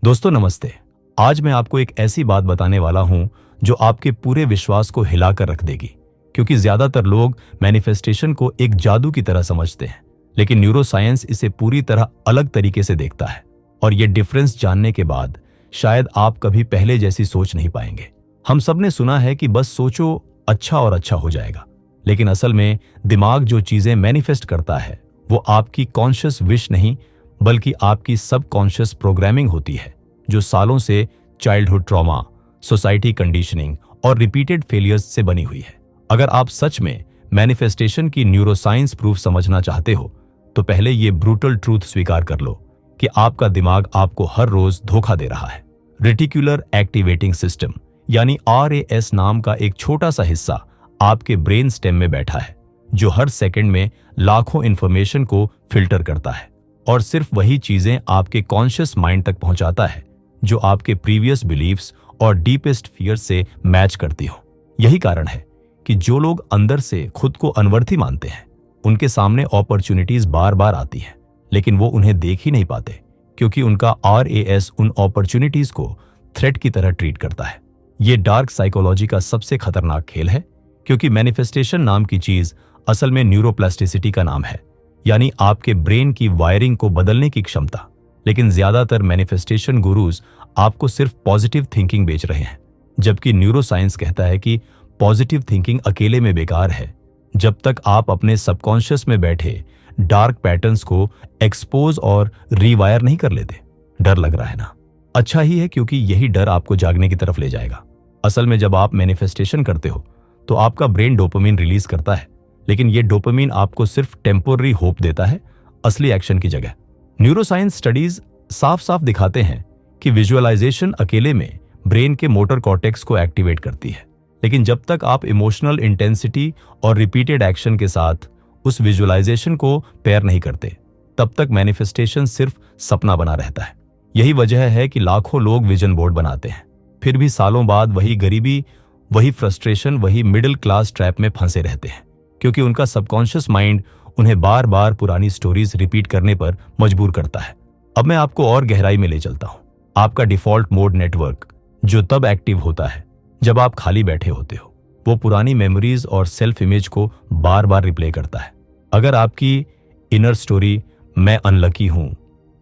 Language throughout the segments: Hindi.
दोस्तों नमस्ते। आज मैं आपको एक ऐसी बात बताने वाला हूं जो आपके पूरे विश्वास को हिलाकर रख देगी। क्योंकि ज्यादातर लोग मैनिफेस्टेशन को एक जादू की तरह समझते हैं, लेकिन न्यूरोसाइंस इसे पूरी तरह अलग तरीके से देखता है। और ये डिफरेंस जानने के बाद शायद आप कभी पहले जैसी सोच नहीं पाएंगे। हम सब ने सुना है कि बस सोचो अच्छा और अच्छा हो जाएगा, लेकिन असल में दिमाग जो चीजें मैनिफेस्ट करता है वो आपकी कॉन्शियस विश नहीं बल्कि आपकी सबकॉन्शियस प्रोग्रामिंग होती है, जो सालों से चाइल्डहुड ट्रॉमा, सोसाइटी कंडीशनिंग और रिपीटेड फेलियर्स से बनी हुई है। अगर आप सच में मैनिफेस्टेशन की न्यूरोसाइंस प्रूफ समझना चाहते हो तो पहले ये ब्रूटल ट्रूथ स्वीकार कर लो कि आपका दिमाग आपको हर रोज धोखा दे रहा है। रेटिकुलर एक्टिवेटिंग सिस्टम यानी RAS नाम का एक छोटा सा हिस्सा आपके ब्रेन स्टेम में बैठा है, जो हर सेकंड में लाखों इंफॉर्मेशन को फिल्टर करता है और सिर्फ वही चीजें आपके कॉन्शियस माइंड तक पहुंचाता है जो आपके प्रीवियस बिलीव्स और डीपेस्ट फियर्स से मैच करती हो। यही कारण है कि जो लोग अंदर से खुद को अनवर्थी मानते हैं उनके सामने अपॉर्चुनिटीज बार बार आती हैं, लेकिन वो उन्हें देख ही नहीं पाते क्योंकि उनका RAS उन अपॉर्चुनिटीज को थ्रेट की तरह ट्रीट करता है। ये डार्क साइकोलॉजी का सबसे खतरनाक खेल है, क्योंकि मैनिफेस्टेशन नाम की चीज असल में न्यूरोप्लास्टिसिटी का नाम है, यानी आपके ब्रेन की वायरिंग को बदलने की क्षमता। लेकिन ज्यादातर मैनिफेस्टेशन गुरुज आपको सिर्फ पॉजिटिव थिंकिंग बेच रहे हैं, जबकि न्यूरोसाइंस कहता है कि पॉजिटिव थिंकिंग अकेले में बेकार है जब तक आप अपने सबकॉन्शियस में बैठे डार्क पैटर्न्स को एक्सपोज और रीवायर नहीं कर लेते। डर लग रहा है ना? अच्छा ही है, क्योंकि यही डर आपको जागने की तरफ ले जाएगा। असल में जब आप मैनिफेस्टेशन करते हो तो आपका ब्रेन डोपामिन रिलीज करता है, लेकिन ये डोपामिन आपको सिर्फ टेम्पोररी होप देता है, असली एक्शन की जगह। न्यूरोसाइंस स्टडीज साफ साफ दिखाते हैं कि विजुअलाइजेशन अकेले में ब्रेन के मोटर कॉर्टेक्स को एक्टिवेट करती है, लेकिन जब तक आप इमोशनल इंटेंसिटी और रिपीटेड एक्शन के साथ उस विजुअलाइजेशन को पेयर नहीं करते, तब तक मैनिफेस्टेशन सिर्फ सपना बना रहता है। यही वजह है कि लाखों लोग विजन बोर्ड बनाते हैं, फिर भी सालों बाद वही गरीबी, वही फ्रस्ट्रेशन, वही मिडिल क्लास ट्रैप में फंसे रहते हैं, क्योंकि उनका सबकॉन्शियस माइंड उन्हें बार बार पुरानी स्टोरीज रिपीट करने पर मजबूर करता है। अब मैं आपको और गहराई में ले चलता हूं। आपका डिफॉल्ट मोड नेटवर्क जो तब एक्टिव होता है जब आप खाली बैठे होते हो, वो पुरानी मेमोरीज और सेल्फ इमेज को बार बार रिप्ले करता है। अगर आपकी इनर स्टोरी मैं अनलकी हूं,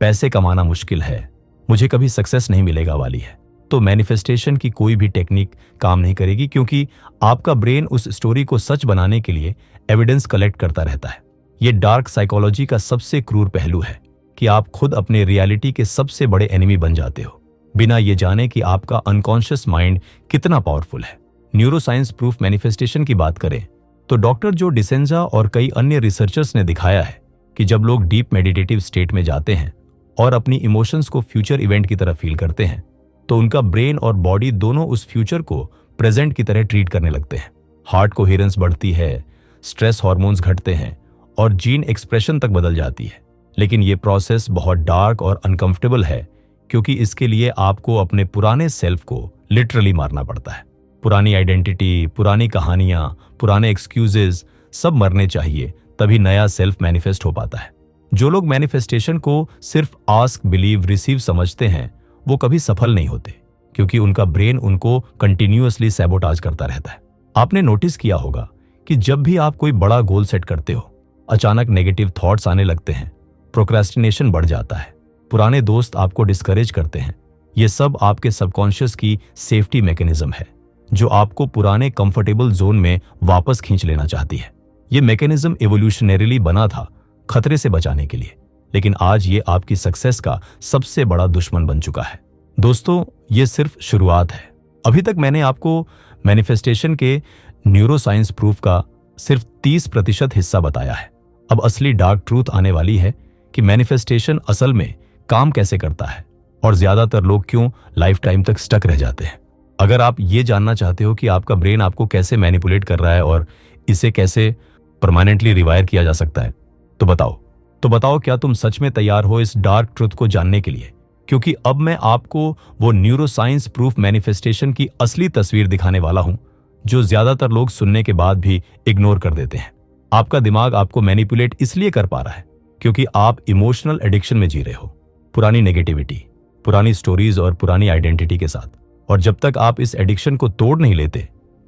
पैसे कमाना मुश्किल है, मुझे कभी सक्सेस नहीं मिलेगा वाली है, तो मैनिफेस्टेशन की कोई भी टेक्निक काम नहीं करेगी, क्योंकि आपका ब्रेन उस स्टोरी को सच बनाने के लिए एविडेंस कलेक्ट करता रहता है। ये डार्क साइकोलॉजी का सबसे क्रूर पहलू है कि आप खुद अपने रियलिटी के सबसे बड़े एनिमी बन जाते हो, बिना ये जाने कि आपका अनकॉन्शियस माइंड कितना पावरफुल है। न्यूरोसाइंस प्रूफ मैनिफेस्टेशन की बात करें तो डॉक्टर जो डिसेंजा और कई अन्य रिसर्चर्स ने दिखाया है कि जब लोग डीप मेडिटेटिव स्टेट में जाते हैं और अपनी इमोशंस को फ्यूचर इवेंट की तरह फील करते हैं, तो उनका ब्रेन और बॉडी दोनों उस फ्यूचर को प्रेजेंट की तरह ट्रीट करने लगते हैं। हार्ट कोहेरेंस बढ़ती है, स्ट्रेस हार्मोन्स घटते हैं और जीन एक्सप्रेशन तक बदल जाती है। लेकिन ये प्रोसेस बहुत डार्क और अनकंफर्टेबल है, क्योंकि इसके लिए आपको अपने पुराने सेल्फ को लिटरली मारना पड़ता है। पुरानी आइडेंटिटी, पुरानी कहानियां, पुराने एक्सक्यूजेज सब मरने चाहिए, तभी नया सेल्फ मैनिफेस्ट हो पाता है। जो लोग मैनिफेस्टेशन को सिर्फ आस्क, बिलीव, रिसीव समझते हैं वो कभी सफल नहीं होते, क्योंकि उनका ब्रेन उनको कंटिन्यूअसली सैबोटाज करता रहता है। आपने नोटिस किया होगा कि जब भी आप कोई बड़ा गोल सेट करते हो, अचानक नेगेटिव थॉट्स आने लगते हैं, प्रोक्रेस्टिनेशन बढ़ जाता है, पुराने दोस्त आपको डिस्करेज करते हैं। ये सब आपके सबकॉन्शियस की सेफ्टी मैकेनिज्म है, जो आपको पुराने कंफर्टेबल जोन में वापस खींच लेना चाहती है। ये मैकेनिज्म एवोल्यूशनरीली बना था खतरे से बचाने के लिए, लेकिन आज ये आपकी सक्सेस का सबसे बड़ा दुश्मन बन चुका है। दोस्तों, ये सिर्फ शुरुआत है। अभी तक मैंने आपको मैनिफेस्टेशन के न्यूरोसाइंस प्रूफ का सिर्फ 30% हिस्सा बताया है। अब असली डार्क ट्रूथ आने वाली है कि मैनिफेस्टेशन असल में काम कैसे करता है और ज्यादातर लोग क्यों लाइफ टाइम तक स्टक रह जाते हैं। अगर आप ये जानना चाहते हो कि आपका ब्रेन आपको कैसे मैनिपुलेट कर रहा है और इसे कैसे परमानेंटली रिवायर किया जा सकता है, तो बताओ क्या तुम सच में तैयार हो इस डार्क ट्रुथ को जानने के लिए? क्योंकि अब मैं आपको वो न्यूरोसाइंस प्रूफ मैनिफेस्टेशन की असली तस्वीर दिखाने वाला हूं, जो ज्यादातर लोग सुनने के बाद भी इग्नोर कर देते हैं। आपका दिमाग आपको मैनिपुलेट इसलिए कर पा रहा है क्योंकि आप इमोशनल एडिक्शन में जी रहे हो। पुरानी नेगेटिविटी, पुरानी स्टोरीज और पुरानी आइडेंटिटी के साथ। और जब तक आप इस एडिक्शन को तोड़ नहीं लेते,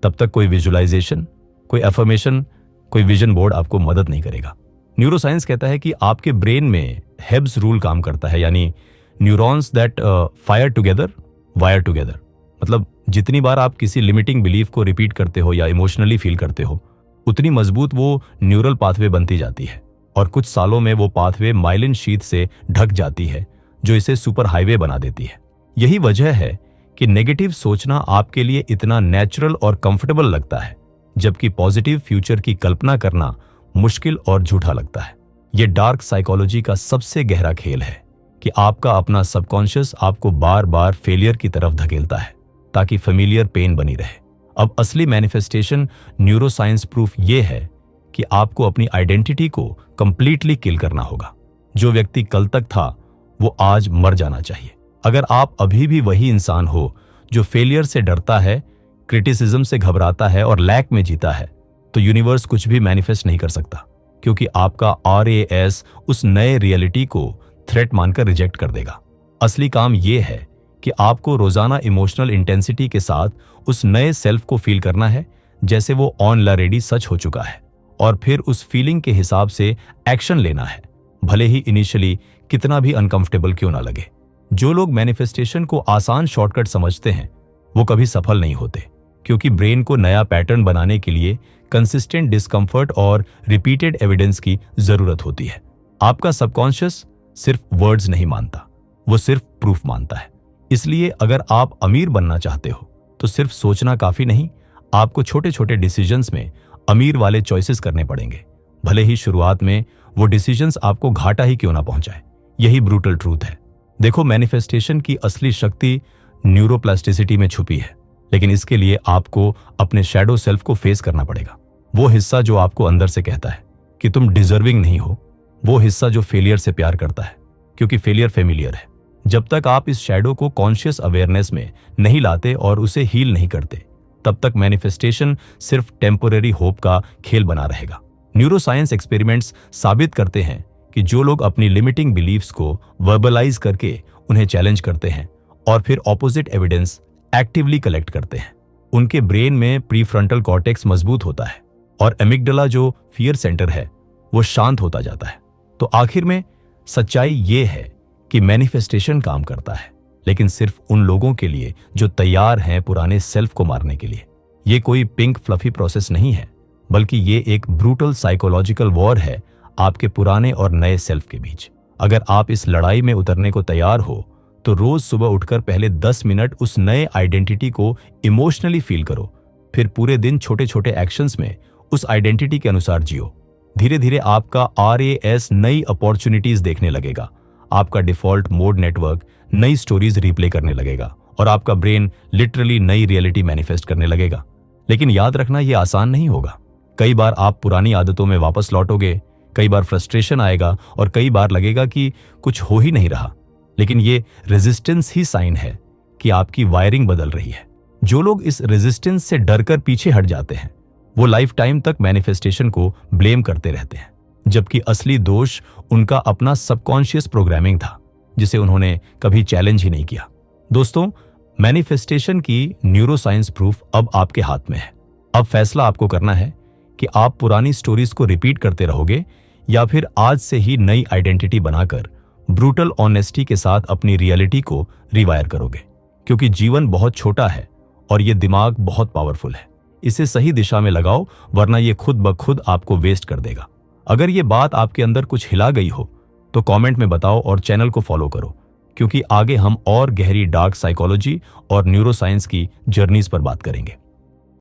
तब तक कोई विजुअलाइजेशन, कोई अफर्मेशन, कोई विजन बोर्ड आपको मदद नहीं करेगा। न्यूरोसाइंस कहता है कि आपके ब्रेन में हेब्स रूल काम करता है, यानी neurons that fire together wire together. मतलब जितनी बार आप किसी लिमिटिंग बिलीफ को रिपीट करते हो या इमोशनली फील करते हो, उतनी मजबूत वो न्यूरल पाथवे बनती जाती है और कुछ सालों में वो पाथवे माइलिन शीथ से ढक जाती है, जो इसे सुपर हाईवे बना देती है। यही वजह है कि नेगेटिव सोचना आपके लिए इतना नेचुरल और कंफर्टेबल लगता है, जबकि पॉजिटिव फ्यूचर की कल्पना करना मुश्किल और झूठा लगता है। यह डार्क साइकोलॉजी का सबसे गहरा खेल है कि आपका अपना सबकॉन्शियस आपको बार बार फेलियर की तरफ धकेलता है ताकि फेमिलियर पेन बनी रहे। अब असली मैनिफेस्टेशन न्यूरोसाइंस प्रूफ ये है कि आपको अपनी आइडेंटिटी को कंप्लीटली किल करना होगा। जो व्यक्ति कल तक था वो आज मर जाना चाहिए। अगर आप अभी भी वही इंसान हो जो फेलियर से डरता है, क्रिटिसिज्म से घबराता है और लैक में जीता है, तो यूनिवर्स कुछ भी मैनिफेस्ट नहीं कर सकता, क्योंकि आपका RAS उस नए रियलिटी को थ्रेट मानकर रिजेक्ट कर देगा। असली काम यह है कि आपको रोजाना इमोशनल इंटेंसिटी के साथ उस नए सेल्फ को फील करना है जैसे वो ऑलरेडी सच हो चुका है, और फिर उस फीलिंग के हिसाब से एक्शन लेना है, भले ही इनिशियली कितना भी अनकंफर्टेबल क्यों ना लगे। जो लोग मैनिफेस्टेशन को आसान शॉर्टकट समझते हैं वो कभी सफल नहीं होते, क्योंकि ब्रेन को नया पैटर्न बनाने के लिए कंसिस्टेंट डिस्कंफर्ट और रिपीटेड एविडेंस की जरूरत होती है। आपका सबकॉन्शियस सिर्फ वर्ड्स नहीं मानता, वो सिर्फ प्रूफ मानता है। इसलिए अगर आप अमीर बनना चाहते हो तो सिर्फ सोचना काफी नहीं, आपको छोटे छोटे डिसीजंस में अमीर वाले चॉइसेस करने पड़ेंगे, भले ही शुरुआत में वो डिसीजंस आपको घाटा ही क्यों ना पहुंचाए। यही ब्रूटल ट्रूथ है। देखो, मैनिफेस्टेशन की असली शक्ति न्यूरोप्लास्टिसिटी में छुपी है, लेकिन इसके लिए आपको अपने शैडो सेल्फ को फेस करना पड़ेगा। वो हिस्सा जो आपको अंदर से कहता है कि तुम डिजर्विंग नहीं हो, वो हिस्सा जो फेलियर से प्यार करता है, क्योंकि फेलियर फेमिलियर है। जब तक आप इस शैडो को कॉन्शियस अवेयरनेस में नहीं लाते और उसे हील नहीं करते, तब तक मैनिफेस्टेशन सिर्फ टेम्पोररी होप का खेल बना रहेगा। न्यूरोसाइंस एक्सपेरिमेंट्स साबित करते हैं कि जो लोग अपनी लिमिटिंग बिलीफ्स को वर्बलाइज करके उन्हें चैलेंज करते हैं और फिर ऑपोजिट एविडेंस एक्टिवली कलेक्ट करते हैं, उनके ब्रेन में प्रीफ्रंटल कॉर्टेक्स मजबूत होता है और एमिगडाला जो फियर सेंटर है वो शांत होता जाता है। तो आखिर में सच्चाई ये है कि मैनिफेस्टेशन काम करता है, लेकिन सिर्फ उन लोगों के लिए जो तैयार हैं पुराने सेल्फ को मारने के लिए। ये कोई पिंक फ्लफी प्रोसेस नहीं है, बल्कि ये एक ब्रूटल साइकोलॉजिकल वॉर है आपके पुराने और नए सेल्फ के बीच। अगर आप इस लड़ाई में उतरने को तैयार हो तो रोज सुबह उठकर पहले 10 मिनट उस नए आइडेंटिटी को इमोशनली फील करो, फिर पूरे दिन छोटे छोटे एक्शंस में उस आइडेंटिटी के अनुसार जियो। धीरे धीरे आपका RAS नई अपॉर्चुनिटीज देखने लगेगा, आपका डिफॉल्ट मोड नेटवर्क नई स्टोरीज रिप्ले करने लगेगा और आपका ब्रेन लिटरली नई रियलिटी मैनिफेस्ट करने लगेगा। लेकिन याद रखना, यह आसान नहीं होगा। कई बार आप पुरानी आदतों में वापस लौटोगे, कई बार फ्रस्ट्रेशन आएगा और कई बार लगेगा कि कुछ हो ही नहीं रहा। लेकिन ये रेजिस्टेंस ही साइन है कि आपकी वायरिंग बदल रही है। जो लोग इस रेजिस्टेंस से डरकर पीछे हट जाते हैं वो लाइफ टाइम तक मैनिफेस्टेशन को ब्लेम करते रहते हैं, जबकि असली दोष उनका अपना सबकॉन्शियस प्रोग्रामिंग था, जिसे उन्होंने कभी चैलेंज ही नहीं किया। दोस्तों, मैनिफेस्टेशन की न्यूरोसाइंस प्रूफ अब आपके हाथ में है। अब फैसला आपको करना है कि आप पुरानी स्टोरीज को रिपीट करते रहोगे या फिर आज से ही नई आइडेंटिटी बनाकर ब्रूटल ऑनेस्टी के साथ अपनी रियलिटी को रिवायर करोगे। क्योंकि जीवन बहुत छोटा है और ये दिमाग बहुत पावरफुल है। इसे सही दिशा में लगाओ, वरना ये खुद ब खुद आपको वेस्ट कर देगा। अगर ये बात आपके अंदर कुछ हिला गई हो तो कमेंट में बताओ और चैनल को फॉलो करो, क्योंकि आगे हम और गहरी डार्क साइकोलॉजी और न्यूरोसाइंस की जर्नीज पर बात करेंगे।